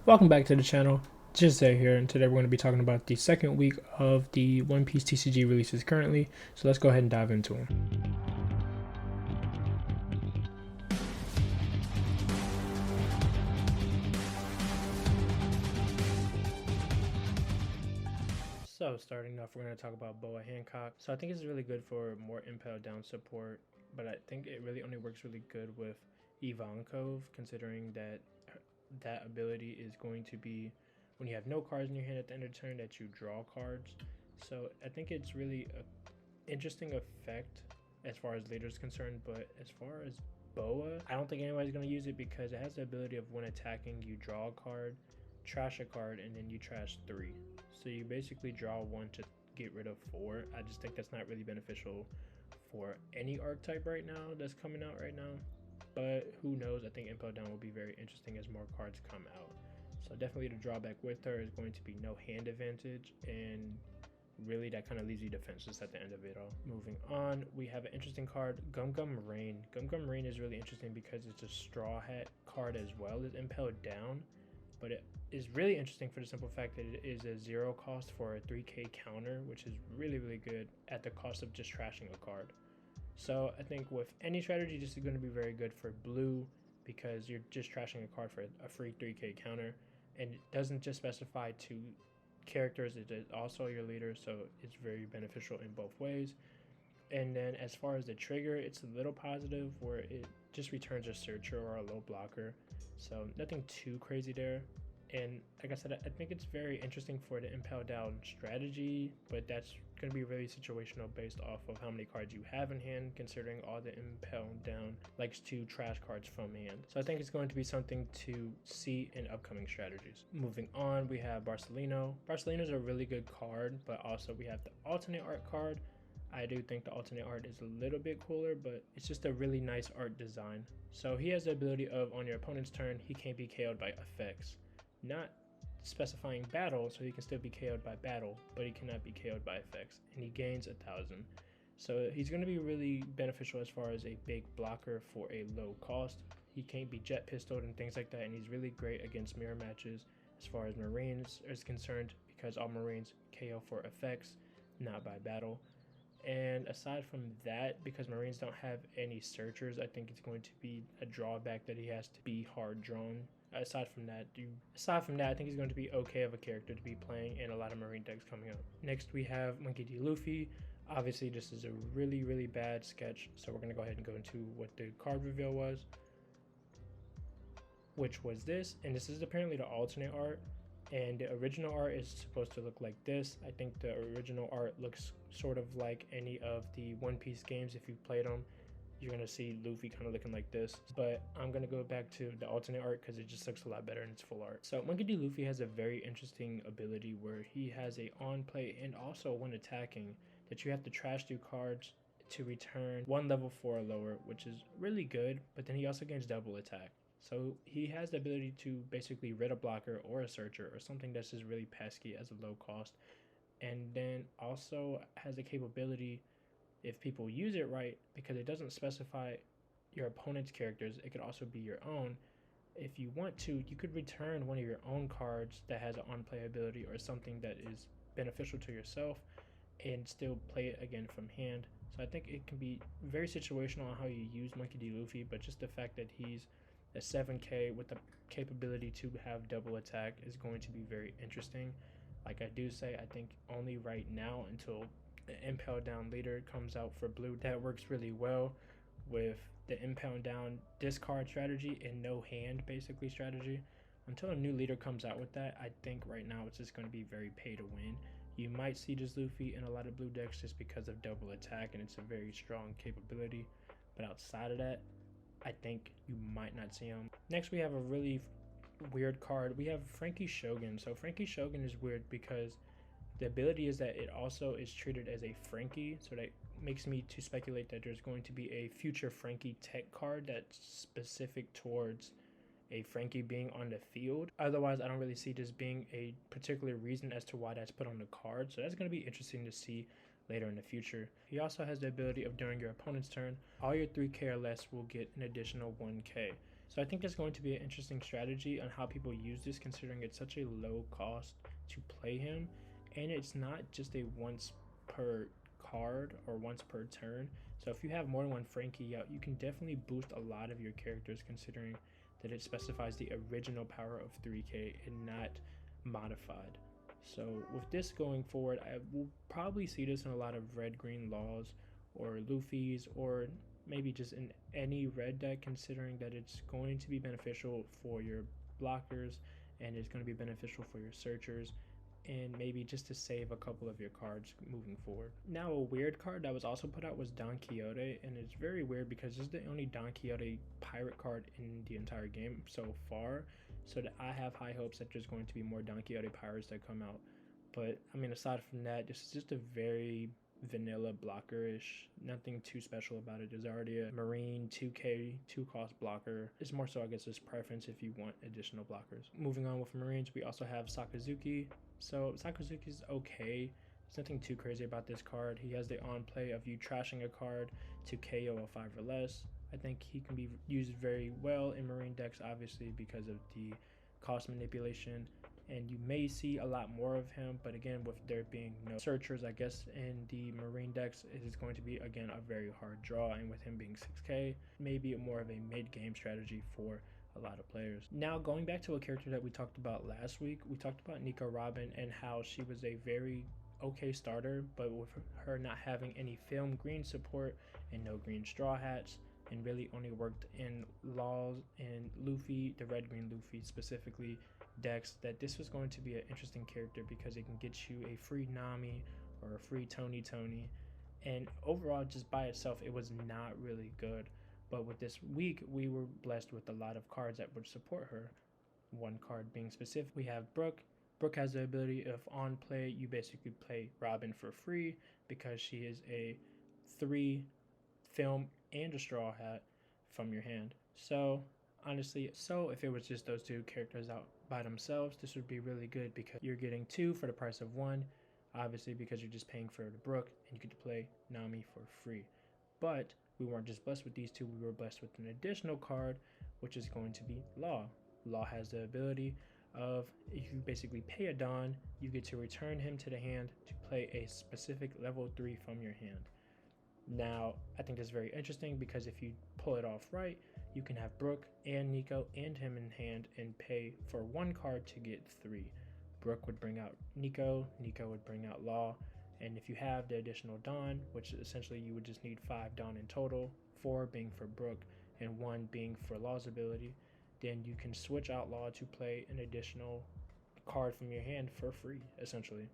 Welcome back to the channel. Just here, and today we're going to be talking about the second week of the One Piece TCG releases currently. So let's go ahead and dive into them. So starting off, we're going to talk about Boa Hancock. So I think it's really good for more Impel down support, but I think it really only works really good with Ivankov, considering that that ability is going to be when you have no cards in your hand at the end of the turn that you draw cards. So I think it's really an interesting effect as far as later is concerned, but as far as Boa, I don't think anybody's going to use it because it has the ability of when attacking, you draw a card, trash a card, and then you trash 3. So you basically draw 1 to get rid of 4. I just think that's not really beneficial for any archetype right now that's coming out right now. But who knows? I think Impel Down will be very interesting as more cards come out. So definitely the drawback with her is going to be no hand advantage, and really that kind of leaves you defenseless at the end of it all. Moving on, we have an interesting card, Gum Gum Rain. Gum Gum Rain is really interesting because it's a Straw Hat card as well as Impel Down, but it is really interesting for the simple fact that it is a 0 cost for a 3k counter, which is really good at the cost of just trashing a card. So I think with any strategy, this is going to be very good for blue because you're just trashing a card for a free 3k counter, and it doesn't just specify to characters, it is also your leader, so it's very beneficial in both ways. And then as far as the trigger, it's a little positive where it just returns a searcher or a low blocker, so nothing too crazy there. And like I said, I think it's very interesting for the Impel Down strategy, but that's going to be really situational based off of how many cards you have in hand, considering all the Impel Down likes to trash cards from hand. So I think it's going to be something to see in upcoming strategies. Moving on, we have Barcelino. Barcelino is a really good card, but also we have the alternate art card. I do think the alternate art is a little bit cooler, but it's just a really nice art design. So he has the ability of on your opponent's turn, he can't be KO'd by effects. Not specifying battle, so he can still be KO'd by battle, but he cannot be KO'd by effects, and he gains 1,000. So he's going to be really beneficial as far as a big blocker for a low cost. He can't be jet pistoled and things like that, and he's really great against mirror matches as far as Marines is concerned, because all Marines KO for effects, not by battle. And aside from that, because Marines don't have any searchers, I think it's going to be a drawback that he has to be hard drawn. Aside from that, I think he's going to be okay of a character to be playing in a lot of Marine decks coming up. Next, we have Monkey D. Luffy. Obviously, this is a really bad sketch, so we're going to go ahead and go into what the card reveal was, which was this, and this is apparently the alternate art. And the original art is supposed to look like this. I think the original art looks sort of like any of the One Piece games. If you've played them, you're going to see Luffy kind of looking like this. But I'm going to go back to the alternate art because it just looks a lot better in its full art. So Monkey D. Luffy has a very interesting ability where he has a on play and also when attacking that you have to trash 2 cards to return 1 level 4 or lower, which is really good. But then he also gains double attack. So he has the ability to basically rid a blocker or a searcher or something that's just really pesky as a low cost. And then also has the capability, if people use it right, because it doesn't specify your opponent's characters, it could also be your own. If you want to, you could return one of your own cards that has an on-play ability or something that is beneficial to yourself and still play it again from hand. So I think it can be very situational on how you use Monkey D. Luffy, but just the fact that he's a 7k with the capability to have double attack is going to be very interesting. Like I do say, I think only right now until the Impel Down leader comes out for blue, that works really well with the Impel Down discard strategy and no hand basically strategy. Until a new leader comes out with that, I think right now it's just going to be very pay to win. You might see this Luffy in a lot of blue decks just because of double attack and it's a very strong capability, but outside of that, I think you might not see him. Next, we have a really weird card. We have Frankie Shogun. So Frankie Shogun is weird because the ability is that it also is treated as a Frankie. So that makes me to speculate that there's going to be a future Frankie tech card that's specific towards a Frankie being on the field. Otherwise, I don't really see this being a particular reason as to why that's put on the card. So that's going to be interesting to see later in the future. He also has the ability of during your opponent's turn, all your 3k or less will get an additional 1k. So I think it's going to be an interesting strategy on how people use this, considering it's such a low cost to play him, and it's not just a once per card or once per turn. So if you have more than one Frankie out, you can definitely boost a lot of your characters, considering that it specifies the original power of 3K and not modified. So with this going forward, I will probably see this in a lot of red-green laws or Luffy's, or maybe just in any red deck, considering that it's going to be beneficial for your blockers and it's going to be beneficial for your searchers, and maybe just to save a couple of your cards moving forward. Now, a weird card that was also put out was Don Quixote, and it's very weird because this is the only Don Quixote pirate card in the entire game so far. So that I have high hopes that there's going to be more Don Quixote pirates that come out. But I mean, aside from that, this is just a very vanilla blocker-ish. Nothing too special about it. There's already a Marine 2K 2-cost blocker. It's more so, I guess, it's preference if you want additional blockers. Moving on with Marines, we also have Sakazuki. So Sakazuki's okay. There's nothing too crazy about this card. He has the on play of you trashing a card to KO a 5 or less. I think he can be used very well in Marine decks, obviously, because of the cost manipulation, and you may see a lot more of him, but again, with there being no searchers, I guess, in the Marine decks, it is going to be, again, a very hard draw, and with him being 6K, maybe more of a mid-game strategy for a lot of players. Now, going back to a character that we talked about last week, we talked about Nico Robin and how she was a very okay starter, but with her not having any film green support and no green straw hats, and really only worked in Laws and Luffy, the red-green Luffy specifically, decks, that this was going to be an interesting character because it can get you a free Nami or a free Tony, and overall, just by itself, it was not really good. But with this week, we were blessed with a lot of cards that would support her. One card being specific, we have Brooke. Brooke has the ability of on play, you basically play Robin for free because she is a 3 film and a straw hat from your hand. So honestly, if it was just those two characters out by themselves, this would be really good because you're getting 2 for the price of 1, obviously, because you're just paying for the Brook and you get to play Nami for free. But we weren't just blessed with these two, we were blessed with an additional card, which is going to be Law. Law has the ability of, if you basically pay a Don, you get to return him to the hand to play a specific level 3 from your hand. Now, I think that's very interesting because if you pull it off right, you can have Brooke and Nico and him in hand and pay for 1 card to get 3. Brooke would bring out Nico, Nico would bring out Law, and if you have the additional Don, which essentially you would just need 5 Don in total, 4 being for Brooke and 1 being for Law's ability, then you can switch out Law to play an additional card from your hand for free, essentially.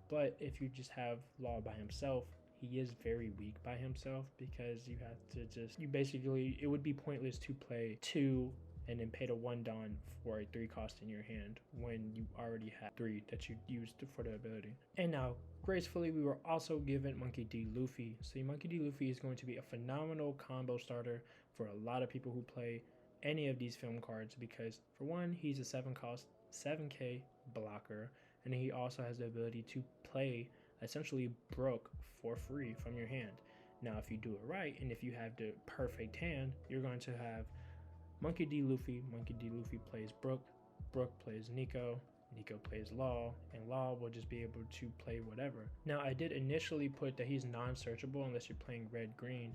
But if you just have Law by himself, he is very weak by himself because you have to it would be pointless to play 2 and then pay the 1 Don for a 3 cost in your hand when you already have 3 that you used for the ability. And now, gracefully, we were also given Monkey D. Luffy. So Monkey D. Luffy is going to be a phenomenal combo starter for a lot of people who play any of these film cards because, for one, he's a 7 cost, 7K blocker, and he also has the ability to play essentially Broke for free from your hand. Now, if you do it right, and if you have the perfect hand, you're going to have Monkey D. Luffy plays Brook, Brook plays Nico, Nico plays Law, and Law will just be able to play whatever. Now, I did initially put that he's non-searchable unless you're playing red-green,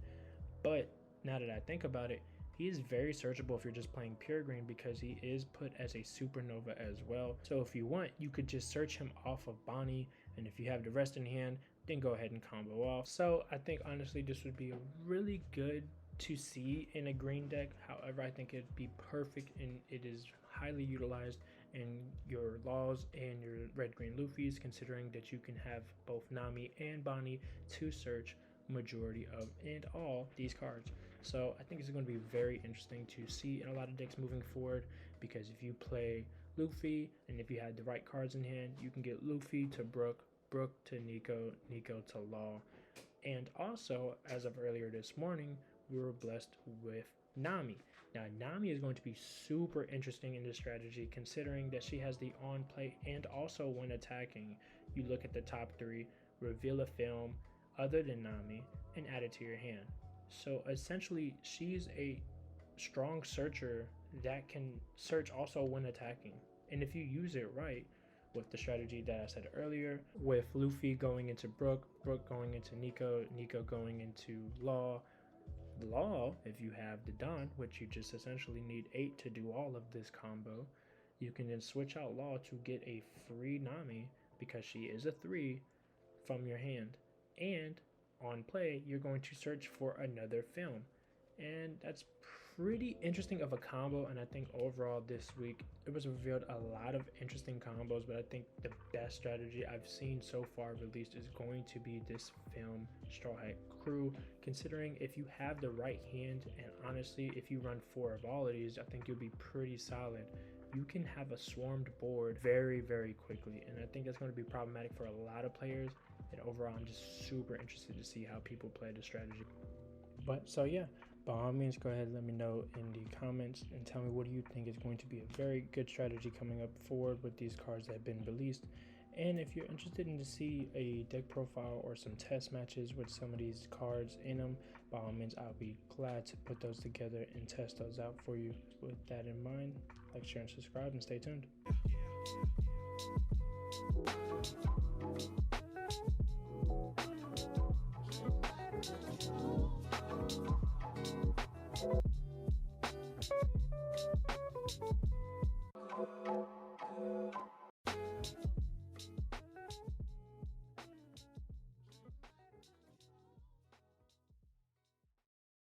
but now that I think about it, he is very searchable if you're just playing pure green because he is put as a supernova as well. So if you want, you could just search him off of Bonnie, and if you have the rest in hand, then go ahead and combo off. So I think honestly this would be really good to see in a green deck. However, I think it'd be perfect and it is highly utilized in your Laws and your red-green Luffy's, considering that you can have both Nami and Bonnie to search majority of and all these cards. So I think it's going to be very interesting to see in a lot of decks moving forward, because if you play Luffy and if you had the right cards in hand, you can get Luffy to Brook, Brook to Nico, Nico to Law. And also, as of earlier this morning, we were blessed with Nami. Now, Nami is going to be super interesting in this strategy, considering that she has the on play and also when attacking, you look at the top 3, reveal a film other than Nami, and add it to your hand. So essentially, she's a strong searcher that can search also when attacking. And if you use it right, with the strategy that I said earlier, with Luffy going into Brook, Brook going into Nico, Nico going into Law, Law, if you have the Don, which you just essentially need 8 to do all of this combo, you can then switch out Law to get a free Nami because she is a 3 from your hand. And on play, you're going to search for another film. And that's pretty interesting of a combo. And I think overall this week it was revealed a lot of interesting combos, but I think the best strategy I've seen so far released is going to be this film Straw Hat Crew, considering if you have the right hand, and honestly if you run 4 of all of these, I think you'll be pretty solid. You can have a swarmed board very, very quickly, and I think that's going to be problematic for a lot of players. And overall, I'm just super interested to see how people play the strategy. But so yeah, by all means, go ahead and let me know in the comments and tell me what do you think is going to be a very good strategy coming up forward with these cards that have been released. And if you're interested in to see a deck profile or some test matches with some of these cards in them, by all means, I'll be glad to put those together and test those out for you. With that in mind, like, share, and subscribe, and stay tuned.